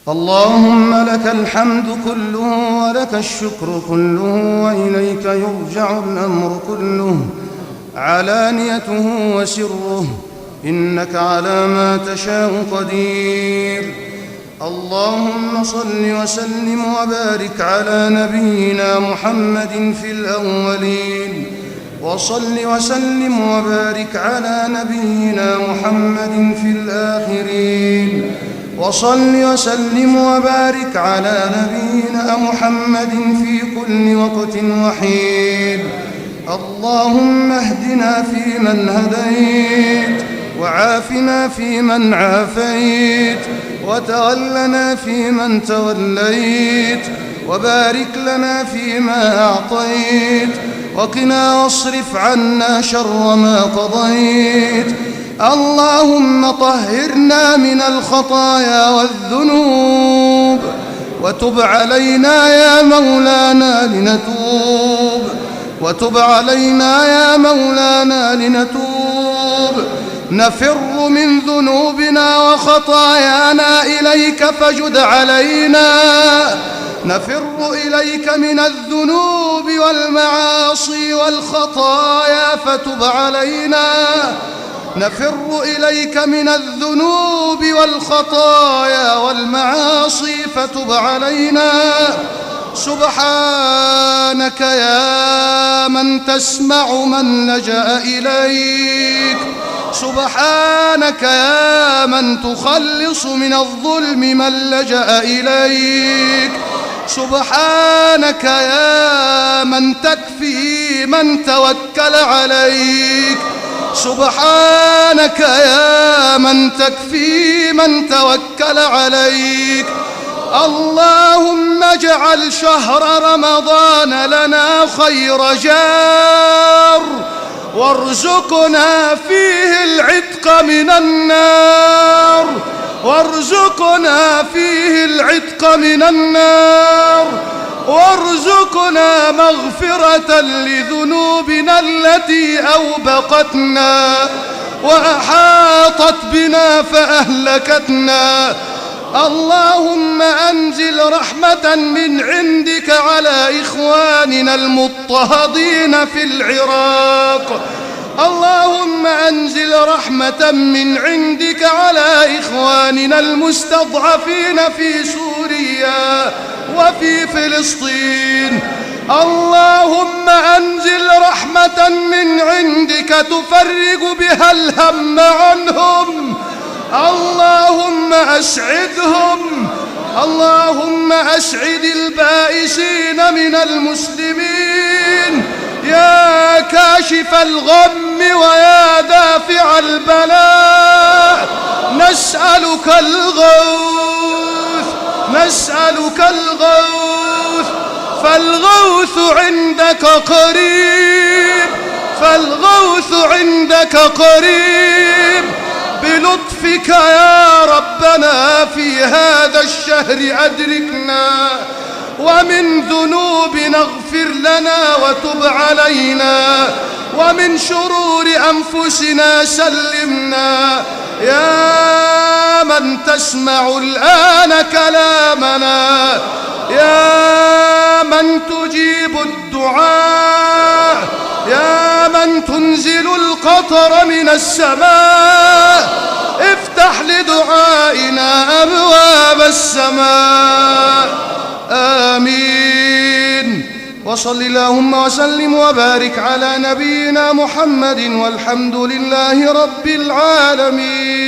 اللهم لك الحمد كله ولك الشكر كله وإليك يرجع الأمر كله علانيته وسره إنك على ما تشاء قدير. اللهم صل وسلم وبارك على نبينا محمد في الأولين، وصل وسلم وبارك على نبينا محمد في الآخرين، وصل وسلم وبارك على نبينا محمد في كل وقت وحين. اللهم اهدنا فيمن هديت، وعافنا فيمن عافيت، وتولنا فيمن توليت، وبارك لنا فيما أعطيت، وقنا واصرف عنا شر ما قضيت. اللهم طهرنا من الخطايا والذنوب، وتب علينا يا مولانا لنتوب، وتب علينا يا مولانا لنتوب. نفر من ذنوبنا وخطايانا إليك فجد علينا، نفر إليك من الذنوب والمعاصي والخطايا فتب علينا، نفر إليك من الذنوب والخطايا والمعاصي فتب علينا. سبحانك يا من تسمع من لجأ إليك، سبحانك يا من تخلص من الظلم من لجأ إليك، سبحانك يا من تكفي من توكل عليك، سبحانك يا من تكفي من توكل عليك. اللهم اجعل شهر رمضان لنا خير جار، وارزقنا فيه العتق من النار، وارزقنا فيه العتق من النار، وارزقنا مغفرة لذنوبنا التي أوبقتنا وأحاطت بنا فأهلكتنا. اللهم أنزل رحمة من عندك على إخواننا المضطهدين في العراق، اللهم أنزل رحمة من عندك على إخواننا المستضعفين في سوريا وفي فلسطين. اللهم أنزل رحمة من عندك تفرج بها الهم عنهم، اللهم أسعدهم، اللهم أسعد البائسين من المسلمين يا كاشف الغم ويا دافع البلاء. نسألك الغوث، نسألك الغوث، فالغوث عندك قريب، فالغوث عندك قريب. بلطفك يا ربنا في هذا الشهر أدركنا، ومن ذنوبنا اغفر لنا وتب علينا، ومن شرور أنفسنا سلمنا. يا من تسمع الآن كلامنا، يا من تجيب الدعاء، يا من تنزل القطر من السماء، افتح لدعائنا أبواب السماء. آمين. وصل اللهم وسلم وبارك على نبينا محمد، والحمد لله رب العالمين.